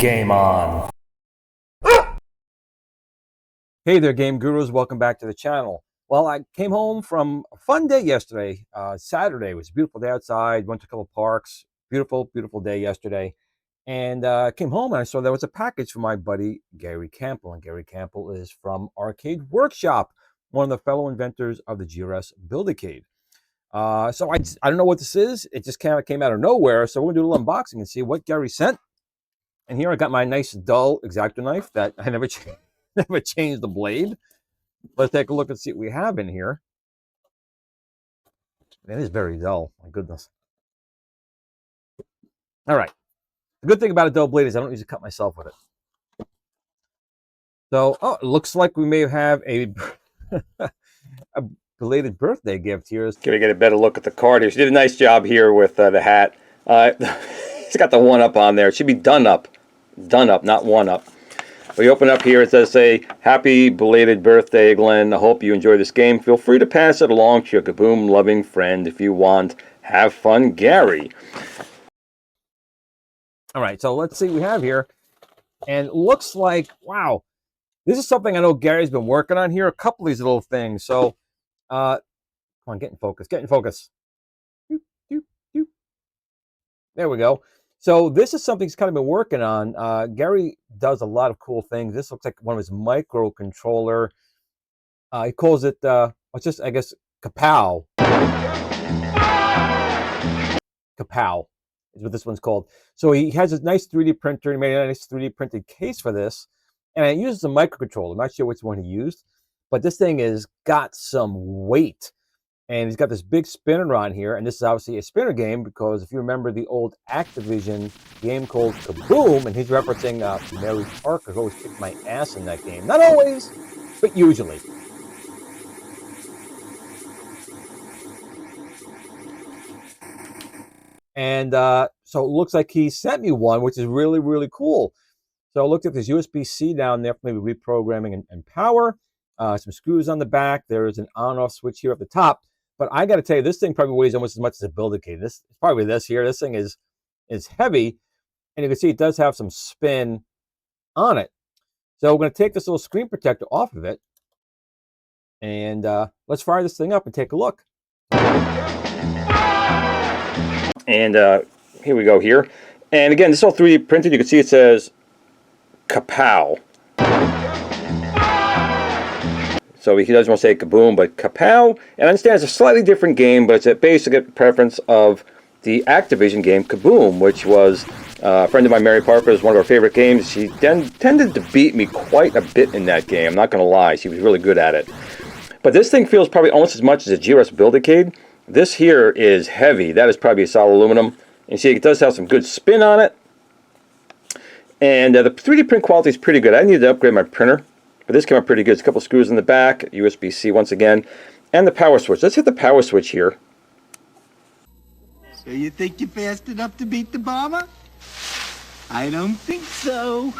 Game on. Hey there, game gurus. Welcome back to the channel. Well, I came home from a fun day yesterday. Saturday. It was a beautiful day outside. Went to a couple of parks. Beautiful, beautiful day yesterday. And came home and I saw there was a package from my buddy, Gary Campbell. And Gary Campbell is from Arcade Workshop, one of the fellow inventors of the GRS Build-A-Cade. So I don't know what this is. It just kind of came out of nowhere. So we're going to do a little unboxing and see what Gary sent. And here I got my nice dull X-Acto knife that I never changed. Never changed the blade. Let's take a look and see what we have in here. It is very dull. My goodness. All right. The good thing about a dull blade is I don't usually cut myself with it. So, oh, it looks like we may have a belated birthday gift here. Can we get a better look at the card here? She did a nice job here with the hat. It's got the one up on there. It should be done up, not one up. We open up here, it says, say, happy belated birthday, Glenn. I hope you enjoy this game. Feel free to pass it along to your Kaboom loving friend if you want. Have fun, Gary. All right, so let's see what we have here. And it looks like, wow, this is something I know Gary's been working on here, a couple of these little things. So, come on, get in focus, get in focus. There we go. So this is something he's kind of been working on. Gary does a lot of cool things. This looks like one of his microcontroller. He calls it, what's this? I guess, Kapow. Kapow is what this one's called. So he has a nice 3D printer. He made a nice 3D printed case for this. And it uses a microcontroller. I'm not sure which one he used. But this thing has got some weight. And he's got this big spinner on here, and this is obviously a spinner game because if you remember the old Activision game called Kaboom, and he's referencing Mary Parker, who always kicked my ass in that game. Not always, but usually. And so it looks like he sent me one, which is really, really cool. So I looked at this USB-C down there for maybe reprogramming and power. Some screws on the back. There is an on-off switch here at the top. But I got to tell you, this thing probably weighs almost as much as a Build-A-Cade. This is probably this here. This thing is heavy, and you can see it does have some spin on it. So we're going to take this little screen protector off of it, and let's fire this thing up and take a look. And here we go here. And again, this is all 3D printed. You can see it says Kapow. So he doesn't want to say Kaboom, but Kapow. And I understand it's a slightly different game, but it's a basic preference of the Activision game Kaboom, which was a friend of mine, Mary Parker, is one of her favorite games. She tended to beat me quite a bit in that game. I'm not going to lie. She was really good at it. But this thing feels probably almost as much as a GRS Build-A-Cade. This here is heavy. That is probably a solid aluminum. And see, it does have some good spin on it. And the 3D print quality is pretty good. I need to upgrade my printer. But this came out pretty good. It's a couple screws in the back, USB-C once again, and the power switch. Let's hit the power switch here. So you think you're fast enough to beat the bomber? I don't think so.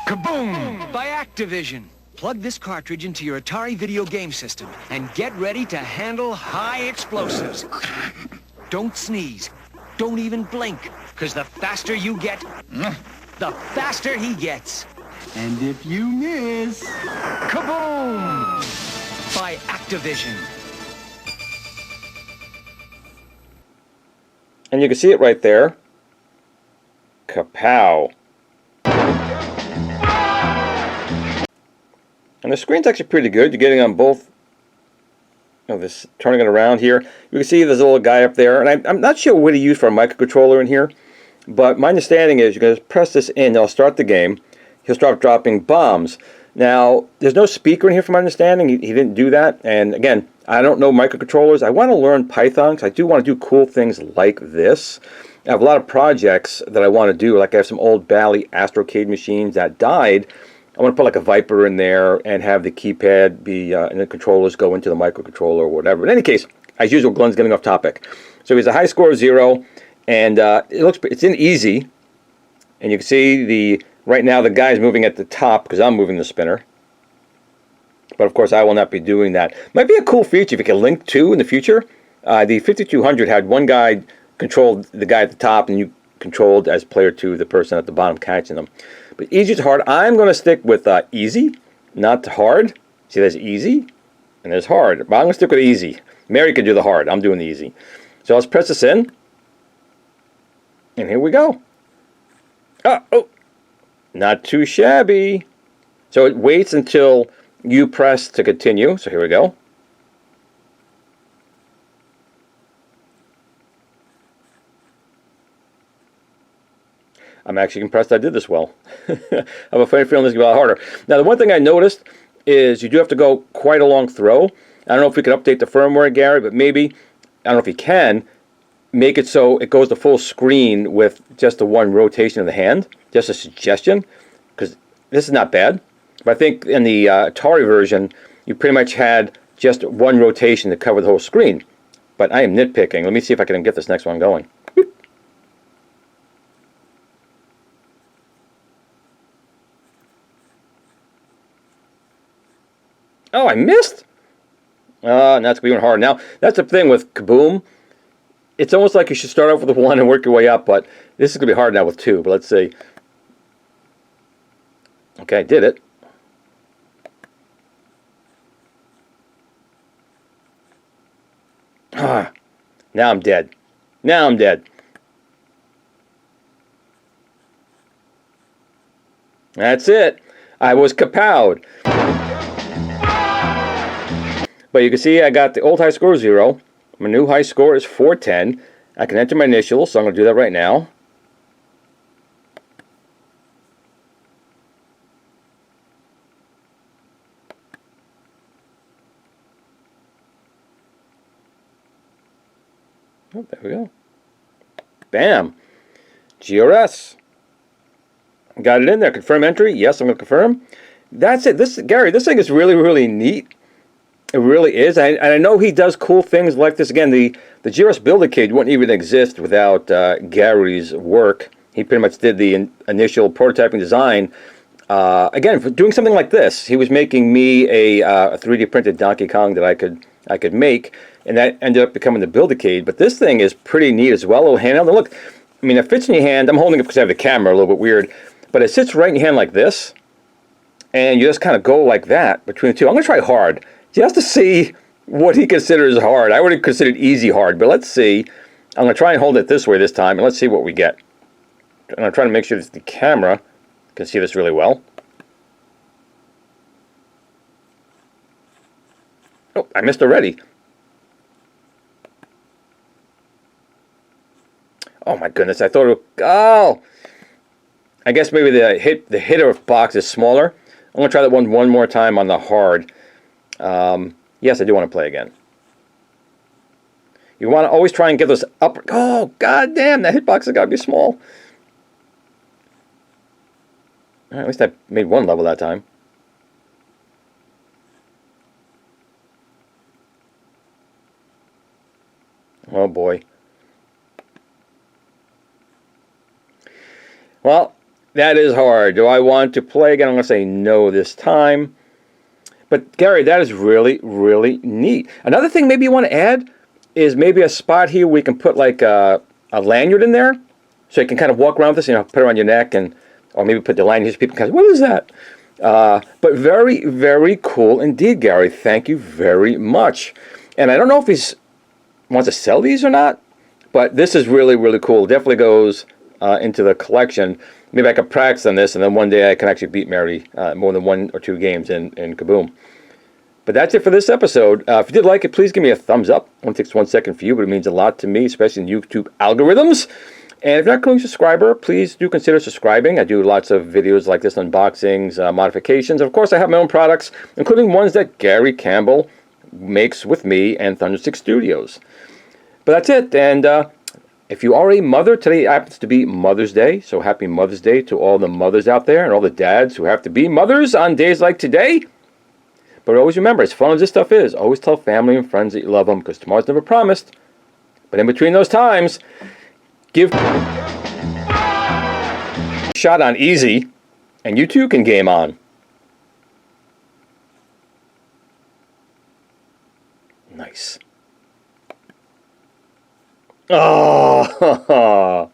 Kaboom! By Activision. Plug this cartridge into your Atari video game system and get ready to handle high explosives. Don't sneeze. Don't even blink, because the faster you get, the faster he gets. And if you miss... Kaboom! By Activision. And you can see it right there. Kapow. And the screen's actually pretty good. You're getting on both. This turning it around here. You can see there's a little guy up there. And I'm not sure what he used for a microcontroller in here. But my understanding is you're going to press this in. It'll start the game. He'll start dropping bombs. Now, there's no speaker in here from my understanding. He didn't do that. And again, I don't know microcontrollers. I want to learn Python because I do want to do cool things like this. I have a lot of projects that I want to do. Like I have some old Bally Astrocade machines that died. I want to put like a Viper in there and have the keypad be, and the controllers go into the microcontroller or whatever. In any case, as usual, Glenn's getting off topic. So he's a high score of 0. And it's in easy. And you can see right now the guy's moving at the top because I'm moving the spinner. But of course I will not be doing that. Might be a cool feature if you can link to in the future. The 5200 had one guy controlled the guy at the top and you controlled as player 2, the person at the bottom catching them. But easy to hard. I'm going to stick with easy, not hard. See, there's easy and there's hard. But I'm going to stick with easy. Mary can do the hard. I'm doing the easy. So let's press this in. And here we go. Oh, not too shabby. So it waits until you press to continue. So here we go. I'm actually impressed I did this well. I have a funny feeling this is going to be a lot harder. Now, the one thing I noticed is you do have to go quite a long throw. I don't know if we can update the firmware, Gary, but maybe, I don't know if you can, make it so it goes to full screen with just the one rotation of the hand. Just a suggestion, because this is not bad. But I think in the Atari version, you pretty much had just one rotation to cover the whole screen. But I am nitpicking. Let me see if I can get this next one going. Oh, I missed? And that's going to be even harder. Now, that's the thing with Kaboom. It's almost like you should start off with 1 and work your way up, but this is going to be hard now with 2. But let's see. Okay, I did it. Now I'm dead. Now I'm dead. That's it. I was kapowed. But you can see I got the old high score 0. My new high score is 410. I can enter my initials, so I'm going to do that right now. Oh, there we go. Bam. GRS. Got it in there. Confirm entry. Yes, I'm going to confirm. That's it. Gary, this thing is really, really neat. It really is. And I know he does cool things like this. Again, the GRS Builder Kit wouldn't even exist without Gary's work. He pretty much did the initial prototyping design. Again, for doing something like this, he was making me a 3D printed Donkey Kong that I could make, and that ended up becoming the Build-A-Cade. But this thing is pretty neat as well. A little handheld. And look, I mean, it fits in your hand. I'm holding it because I have the camera, a little bit weird. But it sits right in your hand like this, and you just kind of go like that between the two. I'm going to try hard, just to see what he considers hard. I would have considered easy hard, but let's see. I'm going to try and hold it this way this time, and let's see what we get. I'm going to try to make sure that the camera can see this really well. Oh, I missed already. Oh my goodness, I thought it would, oh! I guess maybe the hitter box is smaller. I'm going to try that one more time on the hard. Yes, I do want to play again. You want to always try and get those up. Oh, god damn, that hitbox has got to be small. All right, at least I made one level that time. Oh boy. Well, that is hard. Do I want to play again? I'm going to say no this time. But Gary, that is really, really neat. Another thing maybe you want to add is maybe a spot here where you can put like a lanyard in there, so you can kind of walk around with this, you know, put it around your neck, and or maybe put the lanyard here so people can say, what is that? But very, very cool indeed, Gary. Thank you very much. And I don't know if he wants to sell these or not, but this is really, really cool. Definitely goes into the collection. Maybe I could practice on this, and then one day I can actually beat Mary more than 1 or 2 games in Kaboom. But that's it for this episode. If you did like it, please give me a thumbs up. It only takes 1 second for you, but it means a lot to me, especially in YouTube algorithms. And if you're not a current subscriber, please do consider subscribing. I do lots of videos like this, unboxings, modifications. Of course, I have my own products, including ones that Gary Campbell makes with me and Thunderstick Studios. But that's it. And if you are a mother, today happens to be Mother's Day. So happy Mother's Day to all the mothers out there and all the dads who have to be mothers on days like today. But always remember, as fun as this stuff is, always tell family and friends that you love them, because tomorrow's never promised. But in between those times, give a shot on easy, and you too can game on. Nice. Oh,